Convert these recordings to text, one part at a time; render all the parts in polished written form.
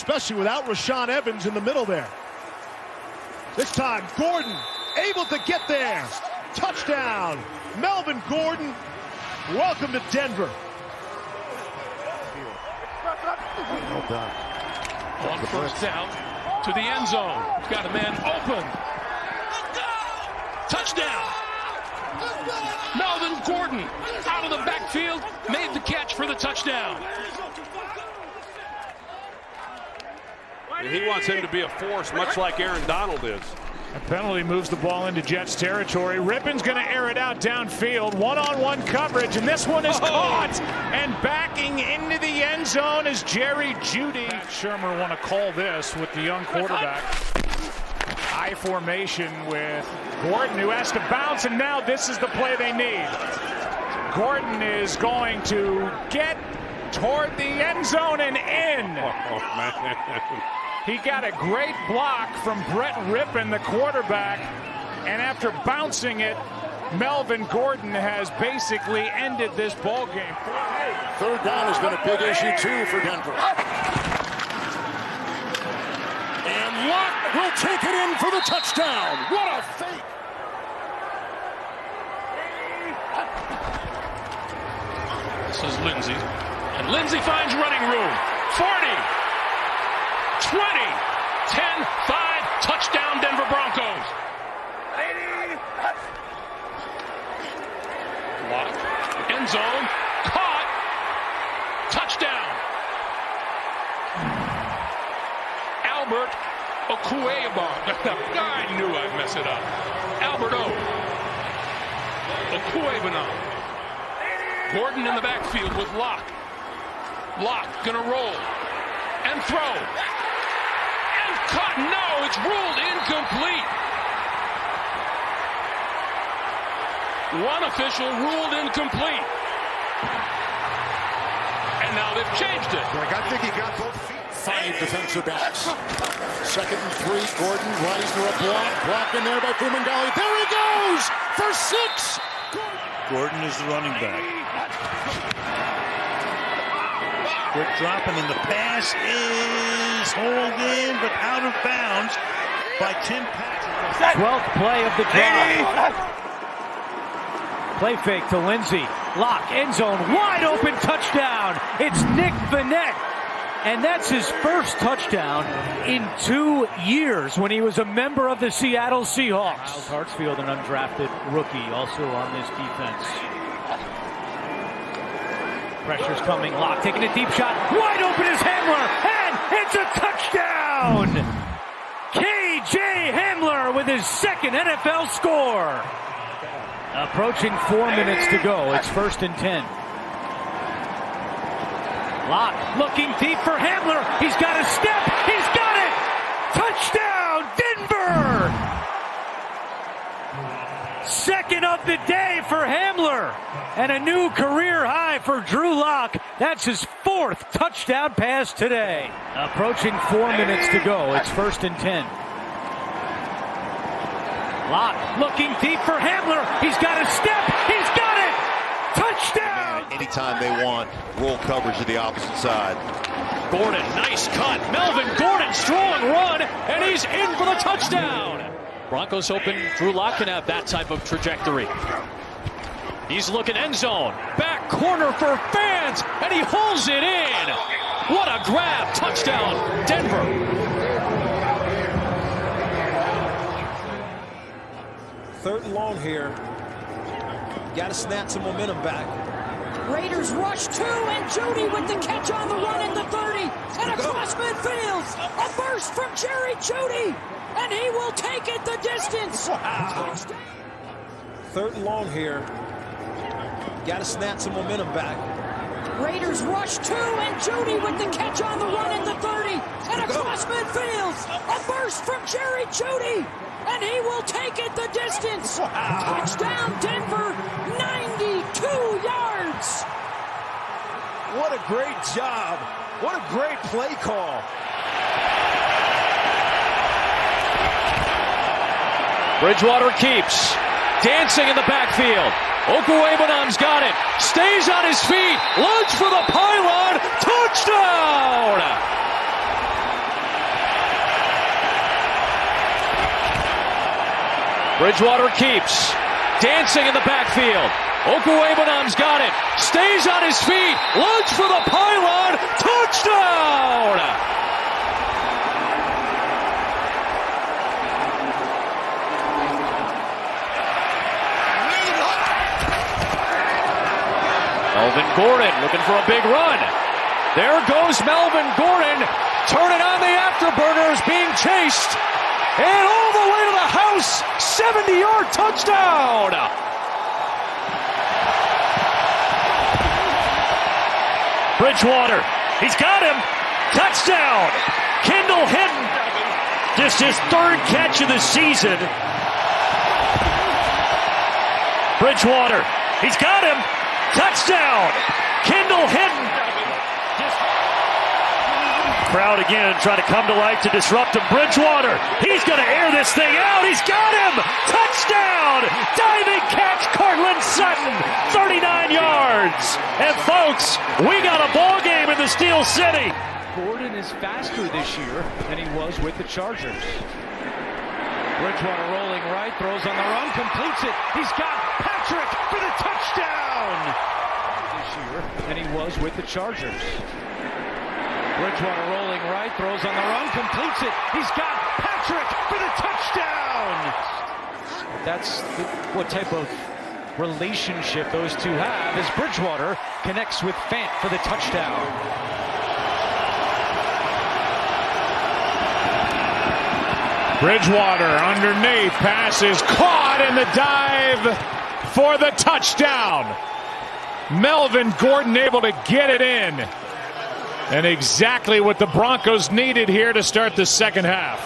especially without Rashaan Evans in the middle there. This time, Gordon able to get there. Touchdown, Melvin Gordon. Welcome to Denver. Well done. On first down to the end zone. Got a man open. Touchdown. Melvin Gordon out of the backfield, made the catch for the touchdown. He wants him to be a force, much like Aaron Donald is. A penalty moves the ball into Jets territory. Rippon's going to air it out downfield. One-on-one coverage, and this one is caught. And backing into the end zone is Jerry Jeudy. Shermer want to call this with the young quarterback. High formation with Gordon, who has to bounce, and now this is the play they need. Gordon is going to get toward the end zone and in. Oh, man. He got a great block from Brett Rippon, the quarterback, and after bouncing it, Melvin Gordon has basically ended this ball game. Third down has been a big issue too for Denver. And Locke will take it in for the touchdown. What a fake! This is Lindsey, and Lindsey finds running room. 40. 20, 10, 5, touchdown Denver Broncos. Lock, end zone, caught, touchdown. Albert Okueba. I knew I'd mess it up. Albert O. Okueba. Gordon in the backfield with Locke. Locke gonna roll and throw. Caught. No, it's ruled incomplete. One official ruled incomplete. And now they've changed it. I think he got both feet. 5 defensive backs. 2nd and 3. Gordon, Reisner a block. Blocked in there by Fumagalli. There he goes for 6. Gordon is the running back. Quick dropping, and the pass is hauled in, but out of bounds by Tim Patrick. 12th play of the drive. Play fake to Lindsey. Lock, end zone, wide open touchdown. It's Nick Vannett. And that's his first touchdown in 2 years when he was a member of the Seattle Seahawks. Miles Hartsfield, an undrafted rookie, also on this defense. Pressure's coming. Locke taking a deep shot. Wide open is Hamler. And it's a touchdown! K.J. Hamler with his 2nd NFL score. Approaching 4 minutes to go. It's 1st and 10. Locke looking deep for Hamler. He's got a step. He's got it! Touchdown, Denver! 2nd of the day for Hamler. And a new career high for Drew Lock. That's his 4th touchdown pass today. Approaching 4 minutes to go. It's 1st and 10. Lock looking deep for Hamler. He's got a step. He's got it. Touchdown. Anytime they want roll coverage to the opposite side. Gordon, nice cut. Melvin Gordon, strong run, and he's in for the touchdown. Broncos hoping Drew Lock can have that type of trajectory. He's looking end zone. Back corner for fans, and he holds it in. What a grab. Touchdown, Denver. Third and long here. Got to snap some momentum back. Raiders rush 2, and Jeudy with the catch on the run at the 30. And across midfield. A burst from Jerry Jeudy. And he will take it the distance. Wow. Third and long here. Got to snap some momentum back. Raiders rush 2, and Jeudy with the catch on the run at the 30. And across midfield. A burst from Jerry Jeudy. And he will take it the distance. Wow. Touchdown Denver, 92 yards. What a great job. What a great play call. Bridgewater keeps. Dancing in the backfield. Okuebanam's got it. Stays on his feet. Lunge for the pylon. Touchdown! Bridgewater keeps. Dancing in the backfield. Okuebanam's got it. Stays on his feet. Lunge for the pylon. Touchdown! Melvin Gordon looking for a big run. There goes Melvin Gordon. Turning on the afterburners, being chased. And all the way to the house. 70-yard touchdown. Bridgewater, he's got him. Touchdown. Kendall Hinton, just his third catch of the season. Bridgewater, he's got him. Touchdown. Kendall Hinton. Crowd again trying to come to life to disrupt him. Bridgewater, he's going to air this thing out. He's got him. Touchdown. Diving catch, Cortland Sutton. 39 yards. And folks, we got a ball game in the Steel City. Gordon is faster this year than he was with the Chargers. Bridgewater rolling right, throws on the run, completes it. He's got Patrick for the touchdown. This year than he was with the Chargers. Bridgewater rolling right, throws on the run, completes it. He's got Patrick for the touchdown. That's what type of relationship those two have as Bridgewater connects with Fant for the touchdown. Bridgewater underneath, pass is caught in the dive for the touchdown. Melvin Gordon able to get it in. And exactly what the Broncos needed here to start the second half.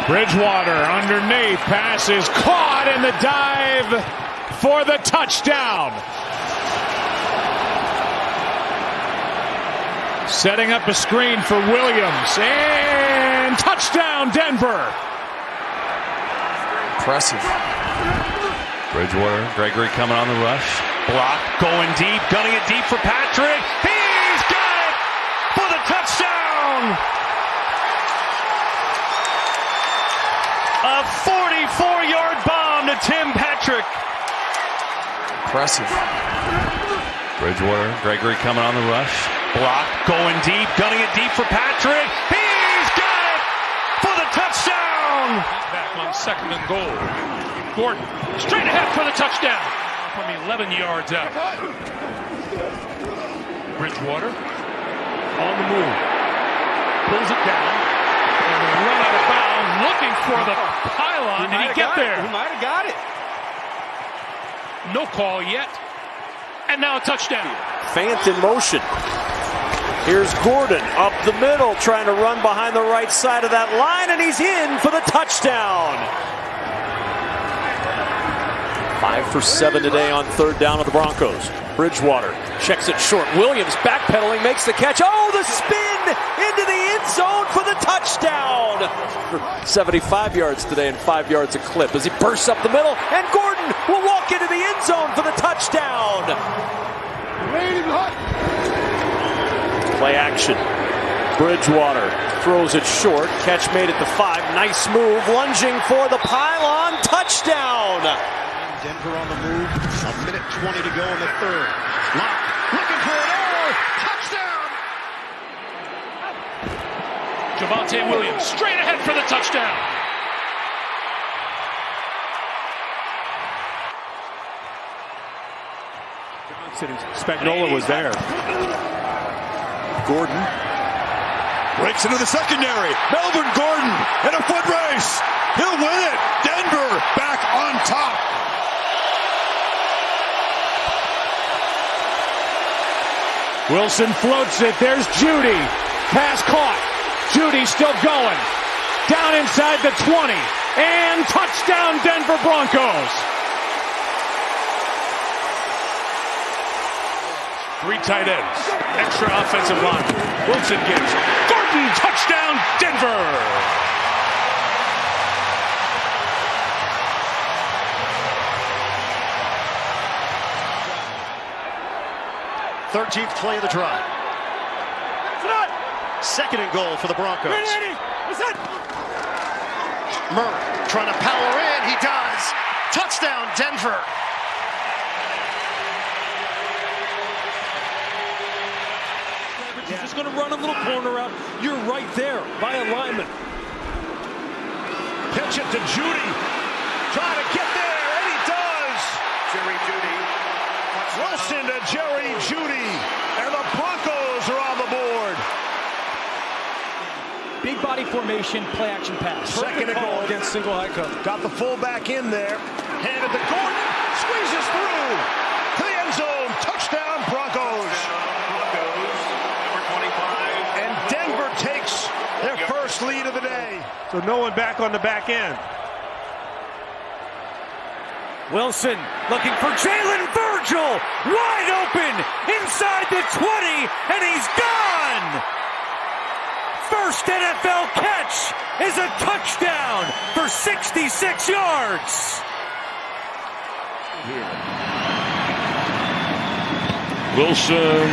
Bridgewater underneath, pass is caught in the dive for the touchdown. Setting up a screen for Williams, and touchdown Denver. Impressive. Bridgewater, Gregory coming on the rush. Block, going deep, gunning it deep for Patrick. He's got it for the touchdown. A 44-yard bomb to Tim Patrick. Impressive. Bridgewater, Gregory coming on the rush. Block, going deep, gunning it deep for Patrick. He's got it for the touchdown. Back on 2nd and goal. Gordon straight ahead for the touchdown from 11 yards out. Bridgewater on the move. Pulls it down and will run out of bounds looking for the pylon. Did he get there? He might have got it. No call yet. And now a touchdown. Fant in motion. Here's Gordon up the middle, trying to run behind the right side of that line, and he's in for the touchdown. 5 for 7 today on 3rd down of the Broncos. Bridgewater checks it short. Williams backpedaling, makes the catch. Oh, the spin into the end zone for the touchdown. For 75 yards today and 5 yards a clip as he bursts up the middle, and Gordon will walk into the end zone for the touchdown. Play action. Bridgewater throws it short. Catch made at the 5. Nice move. Lunging for the pylon. Touchdown. Denver on the move. 1:20 to go in the 3rd. Lock looking for it all. Touchdown. Javonte Williams straight ahead for the touchdown. Spagnuolo was there. Gordon breaks into the secondary. Melvin Gordon in a foot race. He'll win it. Denver back on top. Wilson floats it. There's Judy. Pass caught. Judy still going. Down inside the 20. And touchdown Denver Broncos. 3 tight ends. Extra offensive line. Wilson gives. Gordon, touchdown Denver. 13th play of the drive. 2nd and goal for the Broncos. Murray trying to power in. He does. Touchdown, Denver. You're just going to run a little corner out. You're right there by alignment. Pitch it to Judy. Trying to get there, and he does. Jerry Judy. Wilson to Jerry Judy. And the Broncos are on the board. Big body formation, play action pass. Second and goal against single high cover. Got the fullback in there. Handed to Gordon. Squeezes through. To the end zone. Touchdown, Broncos. And Denver takes their first lead of the day. So no one back on the back end. Wilson looking for Jalen Virgil. Wide open inside the 20, and he's gone. First NFL catch is a touchdown for 66 yards. Wilson,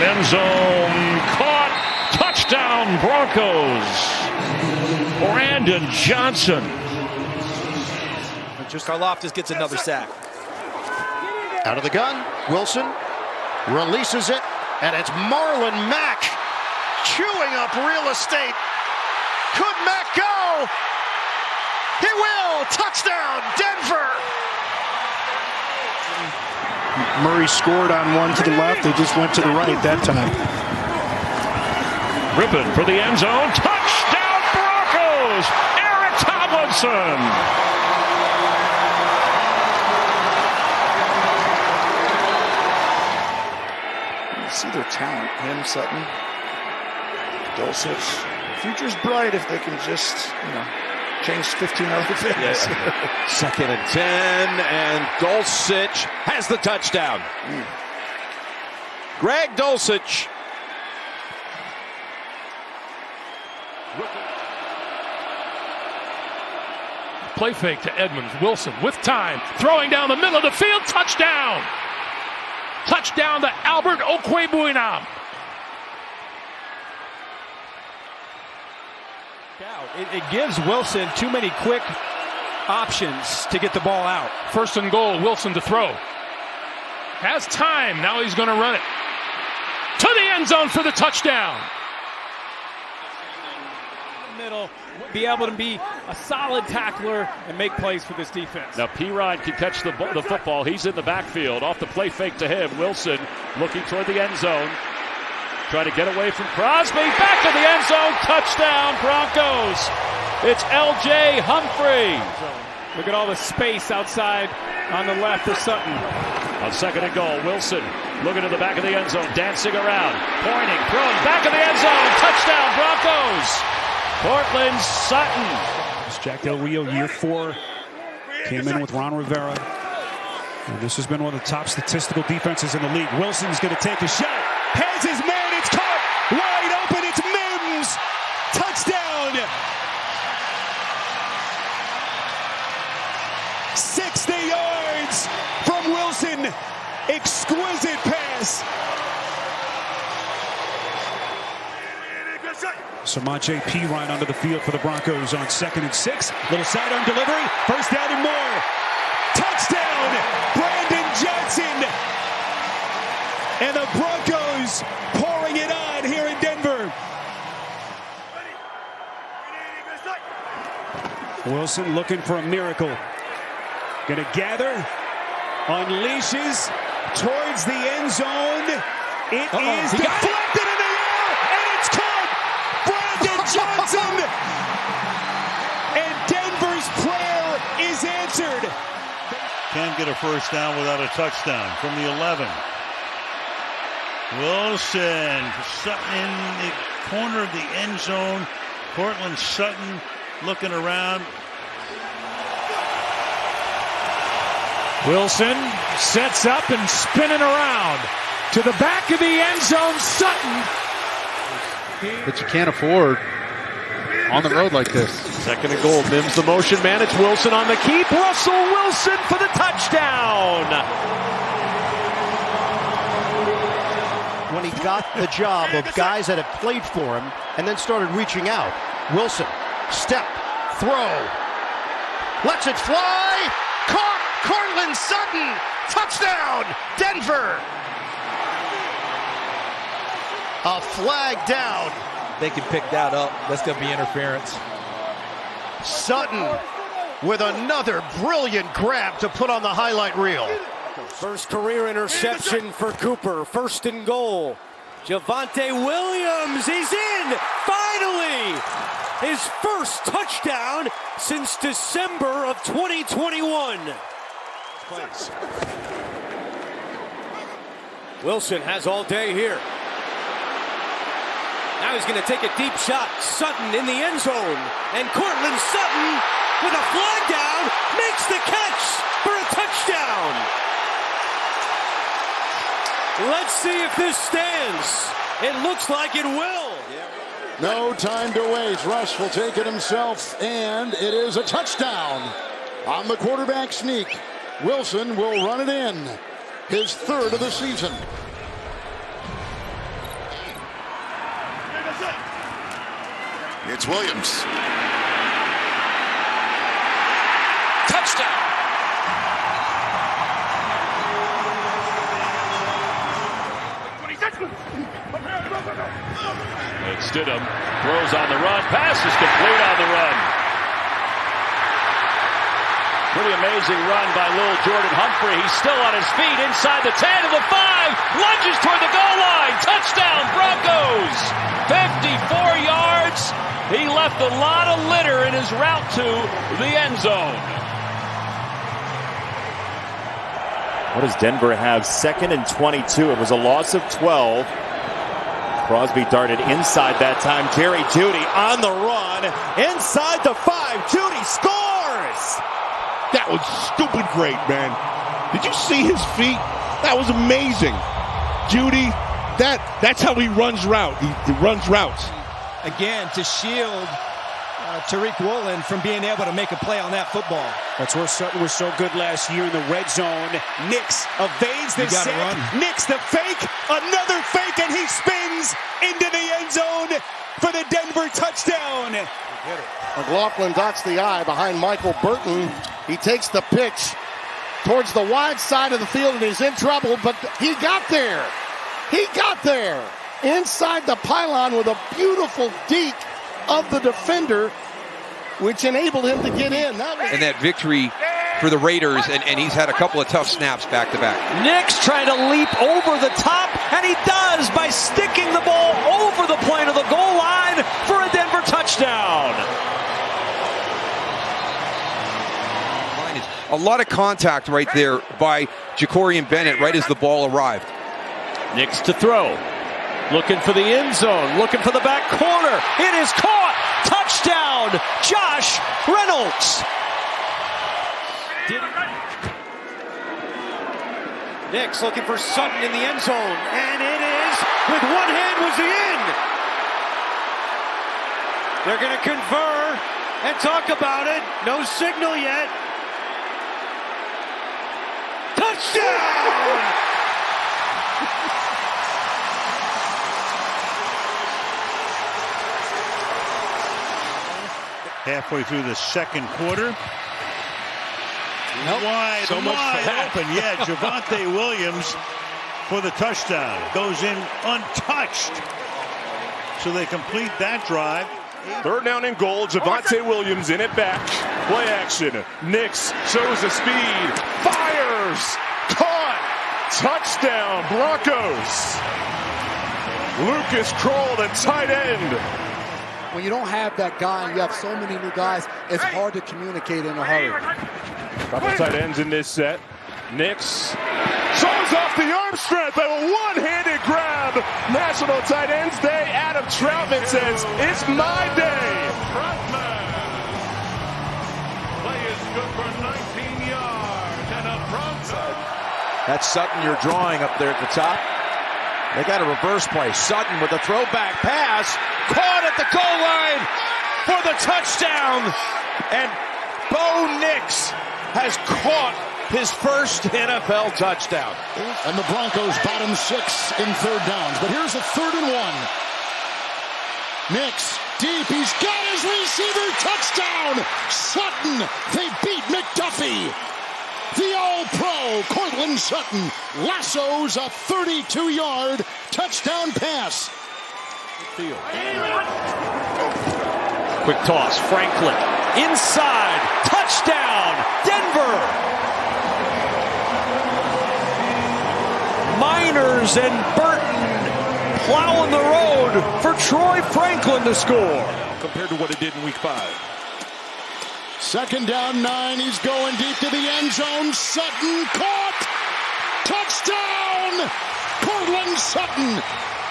end zone, caught, touchdown Broncos. Brandon Johnson. Just Karlaftis gets another sack. Out of the gun, Wilson releases it, and it's Marlon Mack chewing up real estate. Could Mack go? He will! Touchdown, Denver! Murray scored on one to the left. They just went to the right that time. Rippon for the end zone. Touchdown Broncos! Eric Tomlinson! See their talent. Him, Sutton, Dulcich. Future's bright if they can just, change 15 other things. Second and 10, and Dulcich has the touchdown. Greg Dulcich. Play fake to Edmonds. Wilson with time. Throwing down the middle of the field. Touchdown. Touchdown to Albert Okwuegbunam. It gives Wilson too many quick options to get the ball out. First and goal, Wilson to throw. Has time, now he's going to run it. To the end zone for the touchdown. Middle, be able to be a solid tackler and make plays for this defense. Now P-Rod can catch the football. He's in the backfield. Off the play fake to him. Wilson looking toward the end zone. Trying to get away from Crosby. Back to the end zone. Touchdown, Broncos. It's L.J. Humphrey. Look at all the space outside on the left for Sutton. On second and goal, Wilson looking to the back of the end zone. Dancing around. Pointing. Throwing. Back of the end zone. Touchdown, Broncos. Cortland Sutton. It's Jack Del Rio, year 4. Came in with Ron Rivera. And this has been one of the top statistical defenses in the league. Wilson's going to take a shot. Has his man. It's caught. Wide open. It's Mims. Touchdown. 60 yards from Wilson. Exquisite pass. Samaje Perine onto the field for the Broncos on 2nd and 6. Little sidearm delivery. First down and more. Touchdown, Brandon Johnson. And the Broncos pouring it on here in Denver. Wilson looking for a miracle. Going to gather. Unleashes towards the end zone. It is deflected in the air, and it's caught. Brandon Johnson. And Denver's prayer is answered. Can't get a first down without a touchdown from the 11. Wilson, Sutton in the corner of the end zone. Cortland Sutton looking around. Wilson sets up and spinning around to the back of the end zone. Sutton. But you can't afford on the road like this. Second and goal. Mims the motion man. It's Wilson on the keep. Russell Wilson for the touchdown. When he got the job of guys that had played for him and then started reaching out. Wilson, step, throw. Lets it fly. Caught. Cortland Sutton. Touchdown. Denver. A flag down. They can pick that up. That's going to be interference. Sutton with another brilliant grab to put on the highlight reel. First career interception for Cooper. First and goal. Javonte Williams, he's in! Finally! His first touchdown since December of 2021. Plays. Wilson has all day here. Now he's going to take a deep shot. Sutton in the end zone. And Cortland Sutton with a flag down makes the catch for a touchdown. Let's see if this stands. It looks like it will. No time to waste. Rush will take it himself, and it is a touchdown on the quarterback sneak. Wilson will run it in. His third of the season. It's Williams. Touchdown. It's Stidham throws on the run. Pass is complete on the run. Pretty amazing run by little Jordan Humphrey. He's still on his feet inside the 10 to the 5. Lunges toward the goal line. Touchdown Broncos. 54 yards. He left a lot of litter in his route to the end zone. What does Denver have? 2nd and 22. It was a loss of 12. Crosby darted inside that time. Jerry Jeudy on the run. Inside the 5. Jeudy scores! That was stupid great, man. Did you see his feet? That was amazing. Jeudy, that's how he runs route. He runs routes. Again, to shield Tariq Woolen from being able to make a play on that football. That's where Sutton was so good last year in the red zone. Nix evades the sack. Nix the fake. Another fake, and he spins into the end zone for the Denver touchdown. McLaughlin dots the I behind Michael Burton. He takes the pitch towards the wide side of the field, and he's in trouble, but he got there. He got there inside the pylon with a beautiful deke of the defender, which enabled him to get in. And that victory for the Raiders, and he's had a couple of tough snaps back to back. Nix trying to leap over the top, and he does by sticking the ball over the plane of the goal line for a Denver touchdown. A lot of contact right there by Jacorian Bennett right as the ball arrived. Nix to throw. Looking for the end zone. Looking for the back corner. It is caught. Touchdown, Josh Reynolds. Nix looking for Sutton in the end zone. And it is, with one hand was he in. They're going to confer and talk about it. No signal yet. Touchdown! Halfway through the second quarter. Nope. Wide So much for that. open. Yeah, Javonte Williams for the touchdown. Goes in untouched. So they complete that drive. Third down and goal. Javonte Williams in it back. Play action. Nix shows the speed. Fires. Caught. Touchdown Broncos. Lucas Kroll, the tight end. When you don't have that guy and you have so many new guys, it's hard to communicate in a hurry. Couple tight ends in this set. Nix shows off the arm strength. A one-handed grab. National Tight Ends Day. Adam Troutman says, it's my day. Play is good for 19 yards and a Broncos. That's Sutton you're drawing up there at the top. They got a reverse play. Sutton with a throwback pass. Caught at the goal line for the touchdown. And Bo Nix has caught his first NFL touchdown. And the Broncos bottom 6 in third downs. But here's a 3rd and 1. Nix deep. He's got his receiver. Touchdown. Sutton. They beat McDuffie. The All-Pro Cortland Sutton lassos a 32-yard touchdown pass. Quick toss. Franklin. Inside. Touchdown. Denver. Miners and Burton plowing the road for Troy Franklin to score. Compared to what it did in week 5. 2nd down 9. He's going deep to the end zone. Sutton caught. Touchdown. Cortland Sutton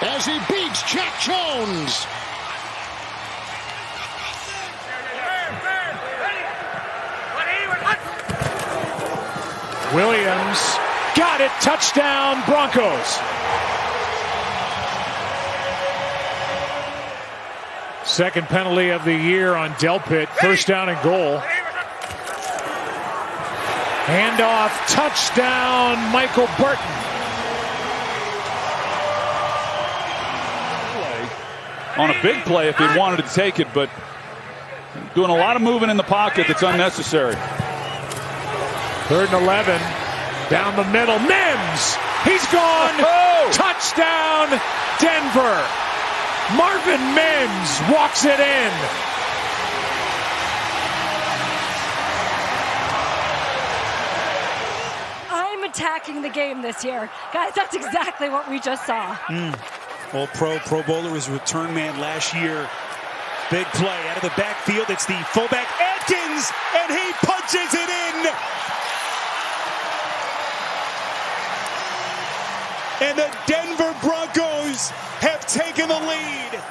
as he beats Jack Jones. Williams got it. Touchdown, Broncos. Second penalty of the year on Delpit. 1st down and goal. Handoff, touchdown, Michael Burton. On a big play if he wanted to take it, but doing a lot of moving in the pocket that's unnecessary. 3rd and 11. Down the middle. Mims. He's gone. Oh! Touchdown, Denver. Marvin Mims walks it in. I'm attacking the game this year. Guys, that's exactly what we just saw. All-Pro, Pro Bowler was a return man last year. Big play out of the backfield. It's the fullback Atkins, and he punches it in. And the Denver Broncos have taken the lead.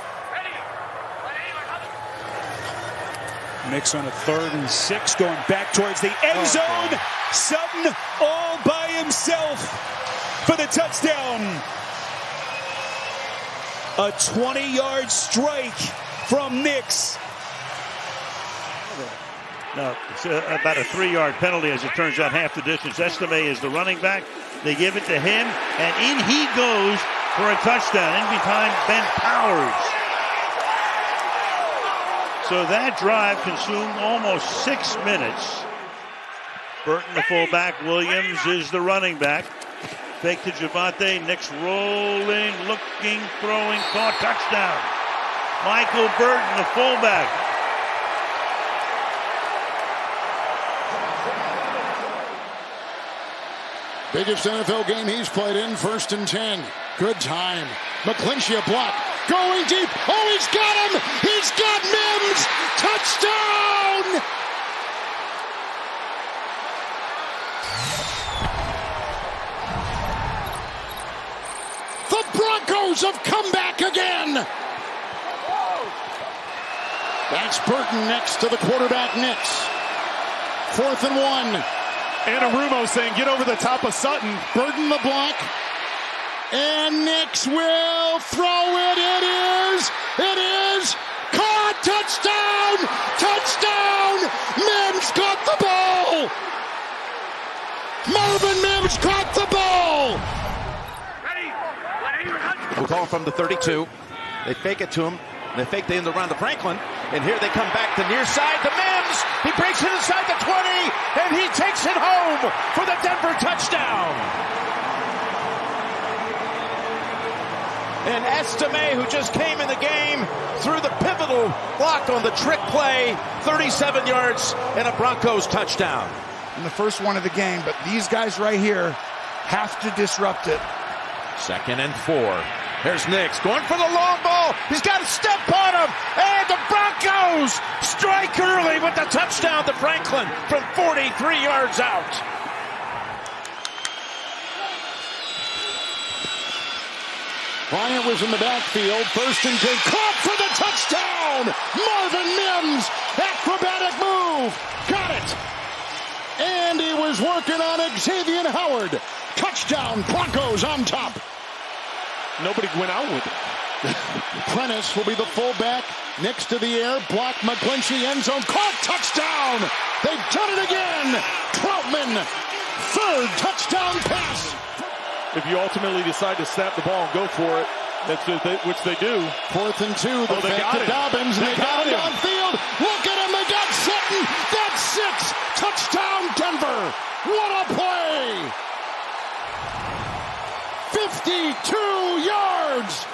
Mix on a 3rd and 6, going back towards the end zone. Sutton all by himself for the touchdown. A 20-yard strike from Nix. No, it's about a 3-yard penalty, as it turns out, half the distance. Estime is the running back. They give it to him, and in he goes for a touchdown, in behind Ben Powers. So that drive consumed almost 6 minutes. Burton, the fullback. Williams is the running back. Fake to Javante. Nix rolling, looking, throwing, caught, touchdown. Michael Burton, the fullback. Biggest NFL game he's played in. 1st and 10. Good time. McClinchy a block. Going deep. Oh, he's got him. He's got Mims. Touchdown. The Broncos have come back again. That's Burton next to the quarterback, Nix. 4th and 1. Anarumo saying, get over the top of Sutton. Burton the block. And Nix will throw it. It is caught. Touchdown. Touchdown. Mims got the ball. Marvin Mims caught the ball. We'll call from the 32. They fake it to him. They fake the end around to Franklin. And here they come back to near side to Mims. He breaks it inside the 20. And he takes it home for the Denver touchdown. And Estime, who just came in the game, threw the pivotal block on the trick play. 37 yards and a Broncos touchdown. In the first one of the game, but these guys right here have to disrupt it. 2nd and 4. There's Nix going for the long ball. He's got a step on him. And the Broncos strike early with the touchdown to Franklin from 43 yards out. Bryant was in the backfield. 1st and 10. Caught for the touchdown. Marvin Mims. Acrobatic move. Got it. And he was working on Xavier Howard. Touchdown. Broncos on top. Nobody went out with it. Prentice will be the fullback. Next to the air. Block McClinchy. End zone. Caught. Touchdown. They've done it again. Troutman. 3rd touchdown pass. If you ultimately decide to snap the ball and go for it, Which they do. 4th and 2. The fake to Dobbins. They got him downfield. Look at him. They got Sutton. That's 6. Touchdown, Denver. What a play. 52 yards.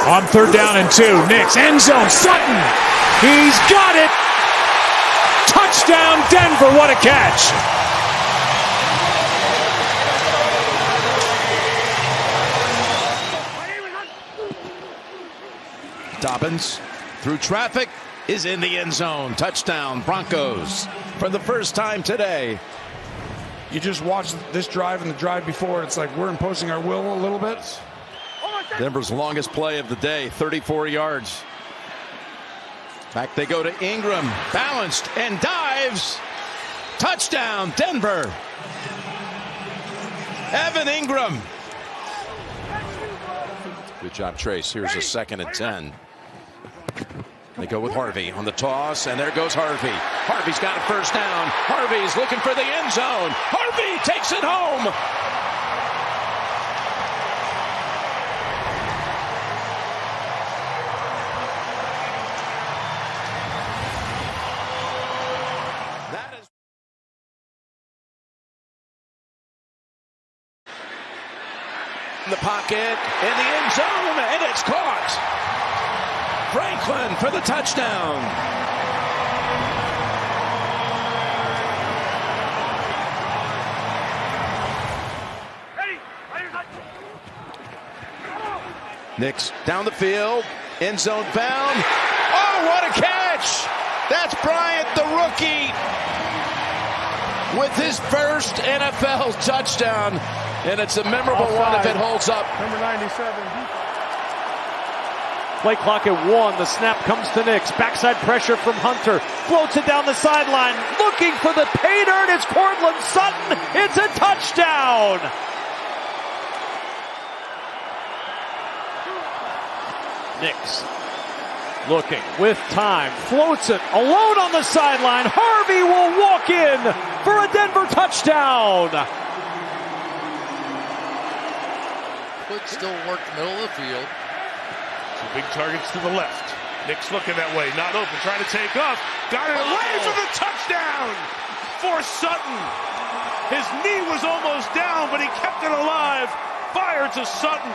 On 3rd down and 2. Knicks end zone. Sutton. He's got it. Touchdown, Denver. What a catch. Dobbins through traffic is in the end zone. Touchdown, Broncos for the first time today. You just watch this drive and the drive before. It's like we're imposing our will a little bit. Denver's longest play of the day, 34 yards. Back they go to Ingram, balanced and dives. Touchdown, Denver. Evan Ingram. Good job, Trace. Here's a 2nd and 10. They go with Harvey on the toss, and there goes Harvey. Harvey's got a first down. Harvey's looking for the end zone. Harvey takes it home. That is in the pocket, in the end zone, and it's caught. Franklin for the touchdown. Knicks down the field, end zone bound. Oh, what a catch! That's Bryant, the rookie, with his first NFL touchdown, and it's a memorable one if it holds up. Number 97. Play clock at 1. The snap comes to Knicks. Backside pressure from Hunter. Floats it down the sideline. Looking for the pay dirt. It's Cortland Sutton. It's a touchdown. Knicks looking with time. Floats it alone on the sideline. Harvey will walk in for a Denver touchdown. Could still work the middle of the field. Big targets to the left. Knicks looking that way. Not open. Trying to take off. Got it away for the touchdown for Sutton. His knee was almost down, but he kept it alive. Fire to Sutton.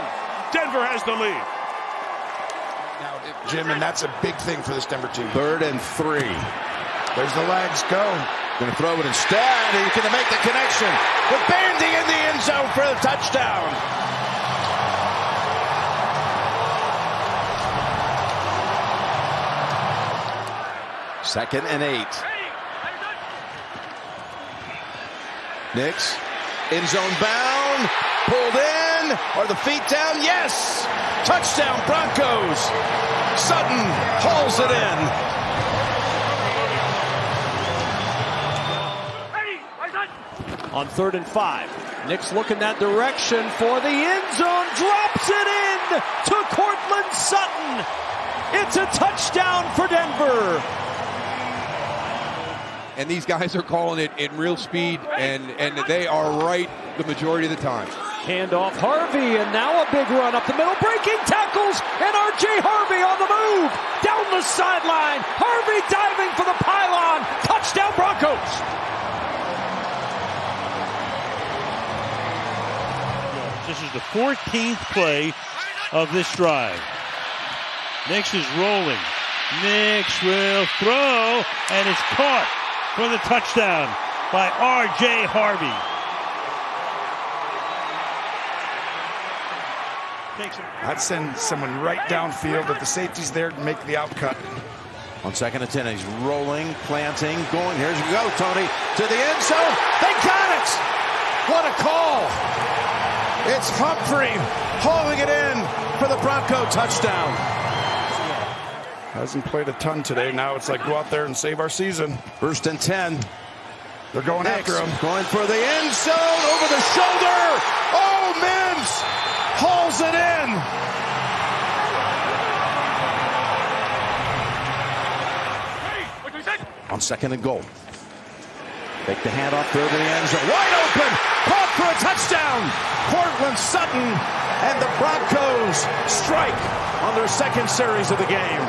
Denver has the lead. Now, Jim, and that's a big thing for this Denver team. 3rd and 3. There's the legs. Go. Going to throw it instead. He's going to make the connection with Bandy in the end zone for the touchdown. Second and 8. Knicks, end zone bound, pulled in. Are the feet down? Yes! Touchdown, Broncos. Sutton hauls it in. On 3rd and 5. Knicks looking that direction for the end zone. Drops it in to Cortland Sutton. It's a touchdown for Denver. And these guys are calling it in real speed, and they are right the majority of the time. Handoff Harvey, and now a big run up the middle, breaking tackles, and R.J. Harvey on the move, down the sideline, Harvey diving for the pylon, touchdown Broncos. This is the 14th play of this drive. Knicks is rolling. Knicks will throw, and it's caught for the touchdown by R.J. Harvey. I'd send someone right downfield if the safety's there to make the outcut. On 2nd and 10, he's rolling, planting, going. Here's you go, Tony, to the end zone. They got it! What a call! It's Humphrey hauling it in for the Bronco touchdown. Hasn't played a ton today. Now it's like go out there and save our season. 1st and 10. They're going Knicks after him. Going for the end zone over the shoulder. Oh, Mims hauls it in. On 2nd and goal. Take the handoff, throw to the end zone. Wide open. Caught for a touchdown. Courtland Sutton, and the Broncos strike on their second series of the game.